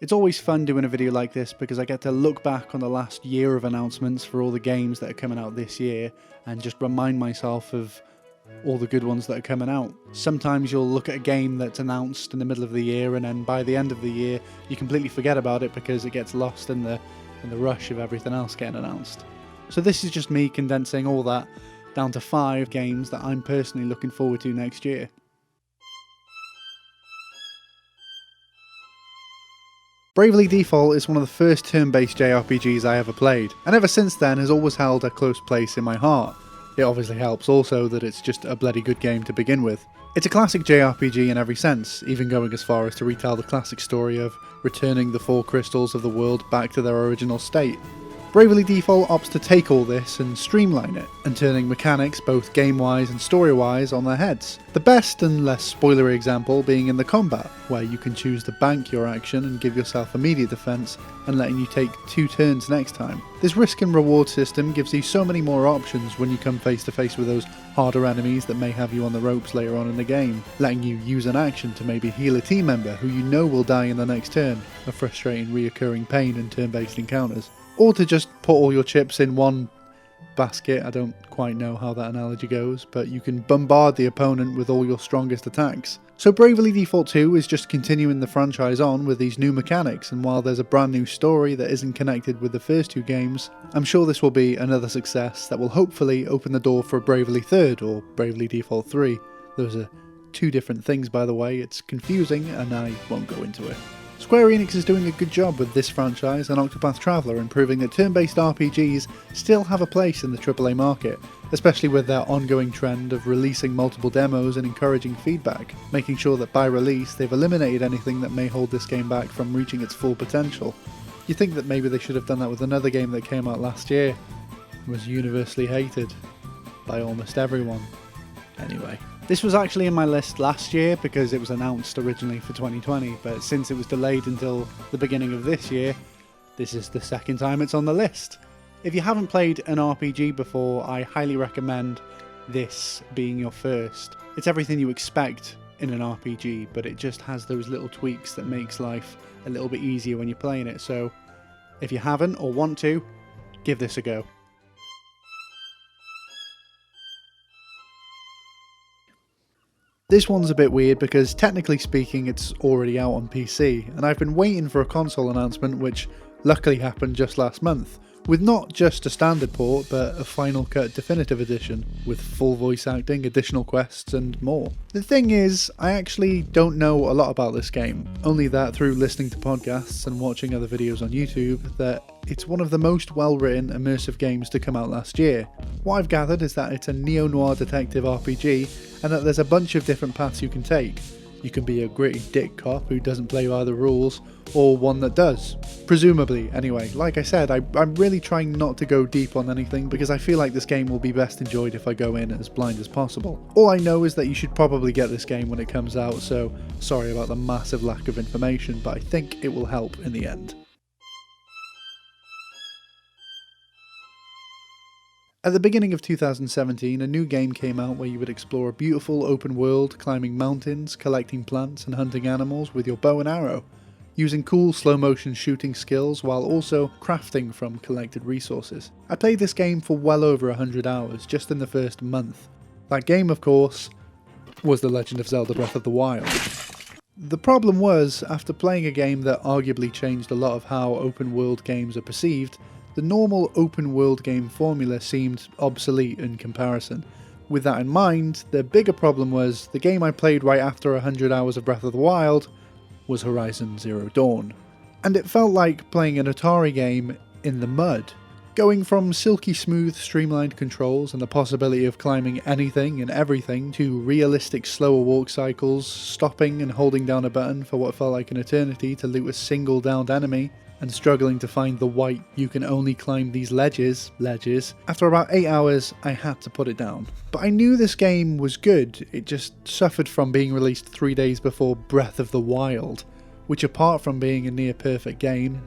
It's always fun doing a video like this because I get to look back on the last year of announcements for all the games that are coming out this year and just remind myself of all the good ones that are coming out. Sometimes you'll look at a game that's announced in the middle of the year and then by the end of the year you completely forget about it because it gets lost in the rush of everything else getting announced. So this is just me condensing all that down to 5 games that I'm personally looking forward to next year. Bravely Default is one of the first turn-based JRPGs I ever played, and ever since then has always held a close place in my heart. It obviously helps also that it's just a bloody good game to begin with. It's a classic JRPG in every sense, even going as far as to retell the classic story of returning the 4 crystals of the world back to their original state. Bravely Default opts to take all this and streamline it, and turning mechanics both game-wise and story-wise on their heads. The best and less spoilery example being in the combat, where you can choose to bank your action and give yourself immediate defense and letting you take 2 turns next time. This risk and reward system gives you so many more options when you come face to face with those harder enemies that may have you on the ropes later on in the game, letting you use an action to maybe heal a team member who you know will die in the next turn, a frustrating reoccurring pain in turn-based encounters. Or to just put all your chips in one basket. I don't quite know how that analogy goes, but you can bombard the opponent with all your strongest attacks. So Bravely Default 2 is just continuing the franchise on with these new mechanics, and while there's a brand new story that isn't connected with the first 2 games, I'm sure this will be another success that will hopefully open the door for Bravely 3rd or Bravely Default 3. Those are 2 different things, by the way. It's confusing and I won't go into it. Square Enix is doing a good job with this franchise and Octopath Traveler in proving that turn-based RPGs still have a place in the AAA market, especially with their ongoing trend of releasing multiple demos and encouraging feedback, making sure that by release they've eliminated anything that may hold this game back from reaching its full potential. You think that maybe they should have done that with another game that came out last year and was universally hated by almost everyone. Anyway. This was actually in my list last year because it was announced originally for 2020, but since it was delayed until the beginning of this year, this is the second time it's on the list. If you haven't played an RPG before, I highly recommend this being your first. It's everything you expect in an RPG, but it just has those little tweaks that makes life a little bit easier when you're playing it, so if you haven't or want to, give this a go. This one's a bit weird because technically speaking it's already out on PC, and I've been waiting for a console announcement which luckily happened just last month, with not just a standard port but a Final Cut Definitive Edition, with full voice acting, additional quests and more. The thing is, I actually don't know a lot about this game, only that through listening to podcasts and watching other videos on YouTube that it's one of the most well-written, immersive games to come out last year. What I've gathered is that it's a neo-noir detective RPG and that there's a bunch of different paths you can take. You can be a gritty dick cop who doesn't play by the rules, or one that does. Presumably, anyway. Like I said, I'm really trying not to go deep on anything because I feel like this game will be best enjoyed if I go in as blind as possible. All I know is that you should probably get this game when it comes out, so sorry about the massive lack of information, but I think it will help in the end. At the beginning of 2017, a new game came out where you would explore a beautiful open world, climbing mountains, collecting plants and hunting animals with your bow and arrow, using cool slow motion shooting skills while also crafting from collected resources. I played this game for well over 100 hours just in the first month. That game, of course, was The Legend of Zelda Breath of the Wild. The problem was, after playing a game that arguably changed a lot of how open world games are perceived, the normal open world game formula seemed obsolete in comparison. With that in mind, the bigger problem was the game I played right after 100 hours of Breath of the Wild was Horizon Zero Dawn. And it felt like playing an Atari game in the mud. Going from silky smooth streamlined controls and the possibility of climbing anything and everything to realistic slower walk cycles, stopping and holding down a button for what felt like an eternity to loot a single downed enemy, and struggling to find the white "you can only climb these ledges." After about 8 hours, I had to put it down. But I knew this game was good, it just suffered from being released 3 days before Breath of the Wild, which apart from being a near perfect game,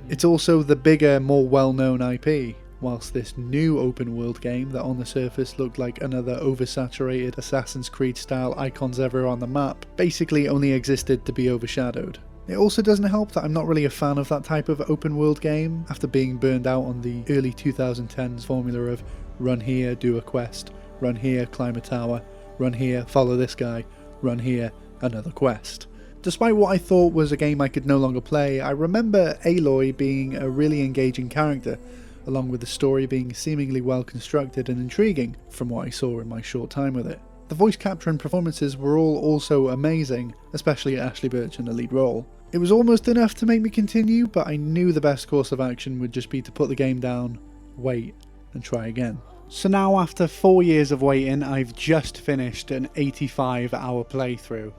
it's also the bigger, more well-known IP, whilst this new open world game that on the surface looked like another oversaturated Assassin's Creed style icons everywhere on the map basically only existed to be overshadowed. It also doesn't help that I'm not really a fan of that type of open world game after being burned out on the early 2010s formula of run here, do a quest, run here, climb a tower, run here, follow this guy, run here, another quest. Despite what I thought was a game I could no longer play, I remember Aloy being a really engaging character, along with the story being seemingly well constructed and intriguing from what I saw in my short time with it. The voice capture and performances were all also amazing, especially Ashley Birch in the lead role. It was almost enough to make me continue, but I knew the best course of action would just be to put the game down, wait, and try again. So now after 4 years of waiting, I've just finished an 85-hour playthrough.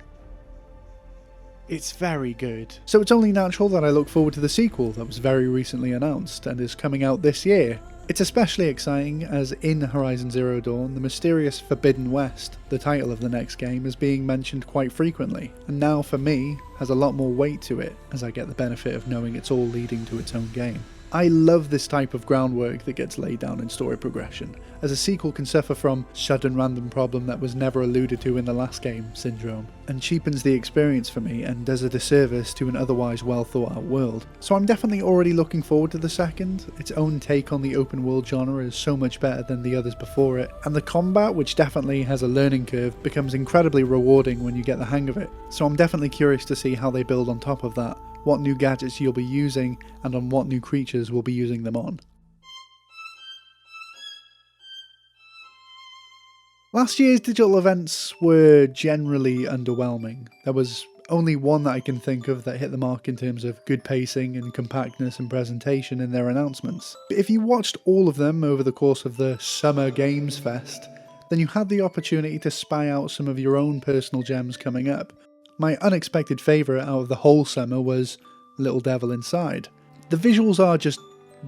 It's very good. So it's only natural that I look forward to the sequel that was very recently announced and is coming out this year. It's especially exciting as in Horizon Zero Dawn, the mysterious Forbidden West, the title of the next game, is being mentioned quite frequently, and now for me has a lot more weight to it as I get the benefit of knowing it's all leading to its own game. I love this type of groundwork that gets laid down in story progression, as a sequel can suffer from sudden random problem that was never alluded to in the last game syndrome, and cheapens the experience for me and does a disservice to an otherwise well thought out world. So I'm definitely already looking forward to the second. Its own take on the open world genre is so much better than the others before it, and the combat, which definitely has a learning curve, becomes incredibly rewarding when you get the hang of it. So I'm definitely curious to see how they build on top of that, what new gadgets you'll be using, and on what new creatures we'll be using them on. Last year's digital events were generally underwhelming. There was only one that I can think of that hit the mark in terms of good pacing and compactness and presentation in their announcements. But if you watched all of them over the course of the Summer Games Fest, then you had the opportunity to spy out some of your own personal gems coming up. My unexpected favourite out of the whole summer was Little Devil Inside. The visuals are just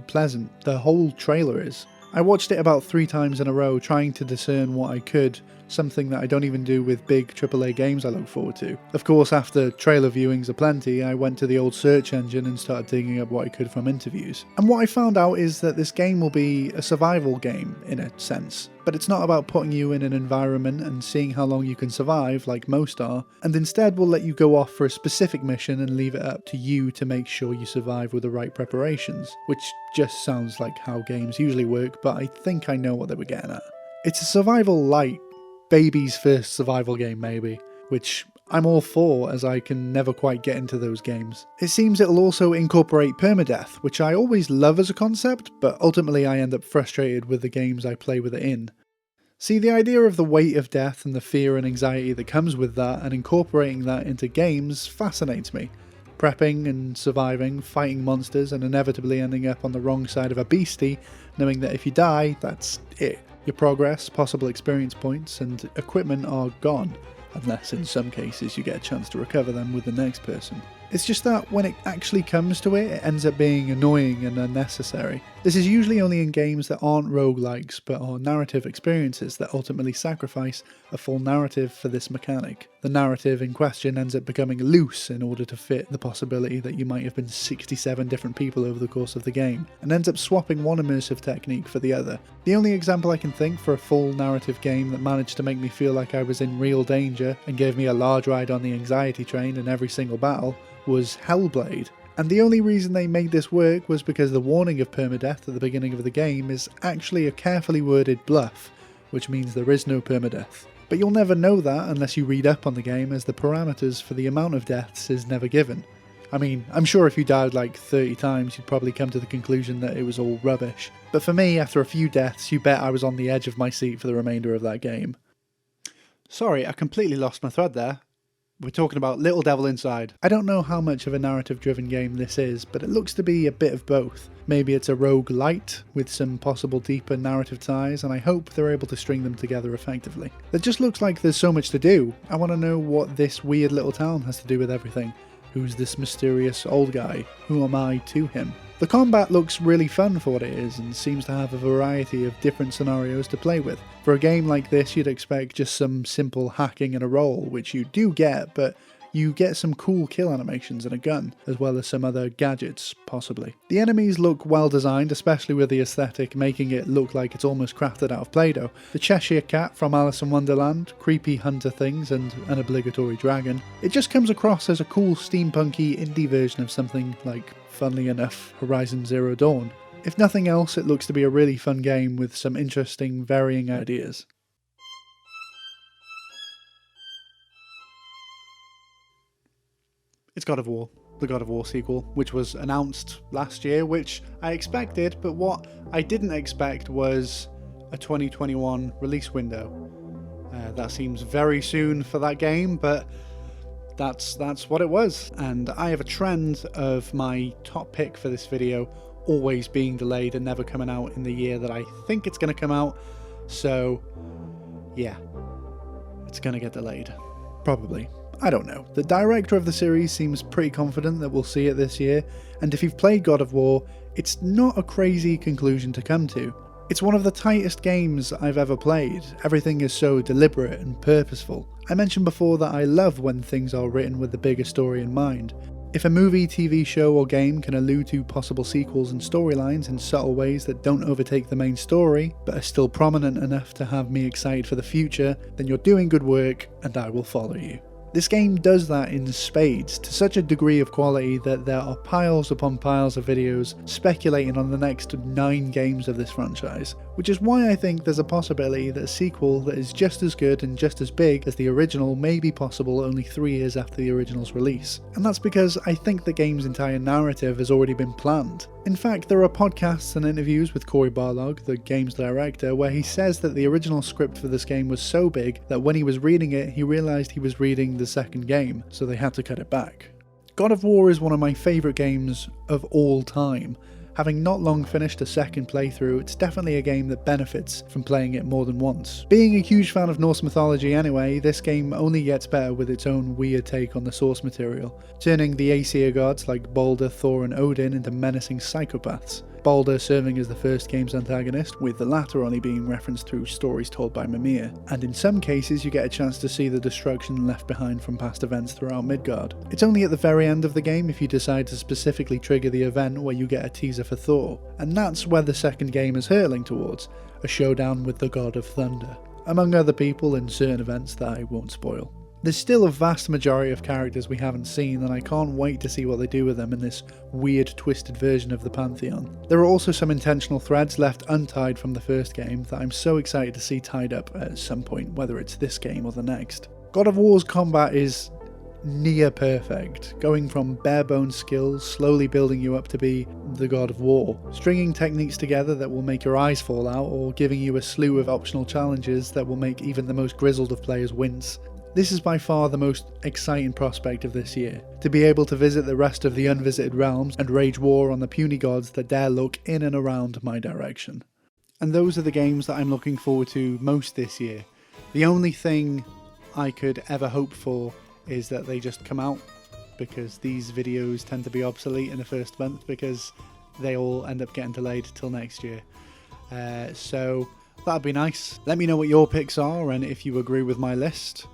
pleasant, the whole trailer is. I watched it about 3 times in a row, trying to discern what I could, something that I don't even do with big AAA games I look forward to. Of course, after trailer viewings aplenty, I went to the old search engine and started digging up what I could from interviews. And what I found out is that this game will be a survival game, in a sense. But it's not about putting you in an environment and seeing how long you can survive, like most are, and instead will let you go off for a specific mission and leave it up to you to make sure you survive with the right preparations, which just sounds like how games usually work, but I think I know what they were getting at. It's a survival light, baby's first survival game maybe, which I'm all for as I can never quite get into those games. It seems it'll also incorporate permadeath, which I always love as a concept, but ultimately I end up frustrated with the games I play with it in. See, the idea of the weight of death and the fear and anxiety that comes with that and incorporating that into games fascinates me. Prepping and surviving, fighting monsters and inevitably ending up on the wrong side of a beastie, knowing that if you die, that's it. Your progress, possible experience points and equipment are gone, unless in some cases you get a chance to recover them with the next person. It's just that when it actually comes to it, it ends up being annoying and unnecessary. This is usually only in games that aren't roguelikes but are narrative experiences that ultimately sacrifice a full narrative for this mechanic. The narrative in question ends up becoming loose in order to fit the possibility that you might have been 67 different people over the course of the game, and ends up swapping one immersive technique for the other. The only example I can think for a full narrative game that managed to make me feel like I was in real danger and gave me a large ride on the anxiety train in every single battle was Hellblade. And the only reason they made this work was because the warning of permadeath at the beginning of the game is actually a carefully worded bluff, which means there is no permadeath. But you'll never know that unless you read up on the game, as the parameters for the amount of deaths is never given. I mean, I'm sure if you died like 30 times you'd probably come to the conclusion that it was all rubbish. But for me, after a few deaths, you bet I was on the edge of my seat for the remainder of that game. Sorry, I completely lost my thread there. We're talking about Little Devil Inside. I don't know how much of a narrative-driven game this is, but it looks to be a bit of both. Maybe it's a rogue light with some possible deeper narrative ties, and I hope they're able to string them together effectively. It just looks like there's so much to do. I want to know what this weird little town has to do with everything. Who's this mysterious old guy? Who am I to him? The combat looks really fun for what it is and seems to have a variety of different scenarios to play with. For a game like this, you'd expect just some simple hacking and a roll, which you do get, but you get some cool kill animations and a gun, as well as some other gadgets, possibly. The enemies look well designed, especially with the aesthetic making it look like it's almost crafted out of Play-Doh. The Cheshire Cat from Alice in Wonderland, creepy hunter things, and an obligatory dragon. It just comes across as a cool steampunky indie version of something like, funnily enough, Horizon Zero Dawn. If nothing else, it looks to be a really fun game with some interesting, varying ideas. It's God of War, the God of War sequel, which was announced last year, which I expected, but what I didn't expect was a 2021 release window. That seems very soon for that game, but that's what it was. And I have a trend of my top pick for this video always being delayed and never coming out in the year that I think it's going to come out. So yeah, it's going to get delayed. Probably. I don't know. The director of the series seems pretty confident that we'll see it this year, and if you've played God of War, it's not a crazy conclusion to come to. It's one of the tightest games I've ever played. Everything is so deliberate and purposeful. I mentioned before that I love when things are written with the bigger story in mind. If a movie, TV show or game can allude to possible sequels and storylines in subtle ways that don't overtake the main story, but are still prominent enough to have me excited for the future, then you're doing good work and I will follow you. This game does that in spades, to such a degree of quality that there are piles upon piles of videos speculating on the next 9 games of this franchise, which is why I think there's a possibility that a sequel that is just as good and just as big as the original may be possible only 3 years after the original's release. And that's because I think the game's entire narrative has already been planned. In fact, there are podcasts and interviews with Cory Barlog, the game's director, where he says that the original script for this game was so big that when he was reading it, he realised he was reading the second game, so they had to cut it back. God of War is one of my favourite games of all time. Having not long finished a second playthrough, it's definitely a game that benefits from playing it more than once. Being a huge fan of Norse mythology anyway, this game only gets better with its own weird take on the source material, turning the Aesir gods like Balder, Thor and Odin into menacing psychopaths. Balder serving as the first game's antagonist, with the latter only being referenced through stories told by Mimir, and in some cases you get a chance to see the destruction left behind from past events throughout Midgard. It's only at the very end of the game if you decide to specifically trigger the event where you get a teaser for Thor, and that's where the second game is hurtling towards, a showdown with the God of Thunder, among other people in certain events that I won't spoil. There's still a vast majority of characters we haven't seen, and I can't wait to see what they do with them in this weird, twisted version of the Pantheon. There are also some intentional threads left untied from the first game that I'm so excited to see tied up at some point, whether it's this game or the next. God of War's combat is near perfect, going from bare bones skills, slowly building you up to be the God of War, stringing techniques together that will make your eyes fall out, or giving you a slew of optional challenges that will make even the most grizzled of players wince. This is by far the most exciting prospect of this year, to be able to visit the rest of the unvisited realms and wage war on the puny gods that dare look in and around my direction. And those are the games that I'm looking forward to most this year. The only thing I could ever hope for is that they just come out, because these videos tend to be obsolete in the first month because they all end up getting delayed till next year. So that'd be nice. Let me know what your picks are and if you agree with my list.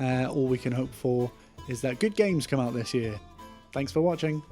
All we can hope for is that good games come out this year. Thanks for watching.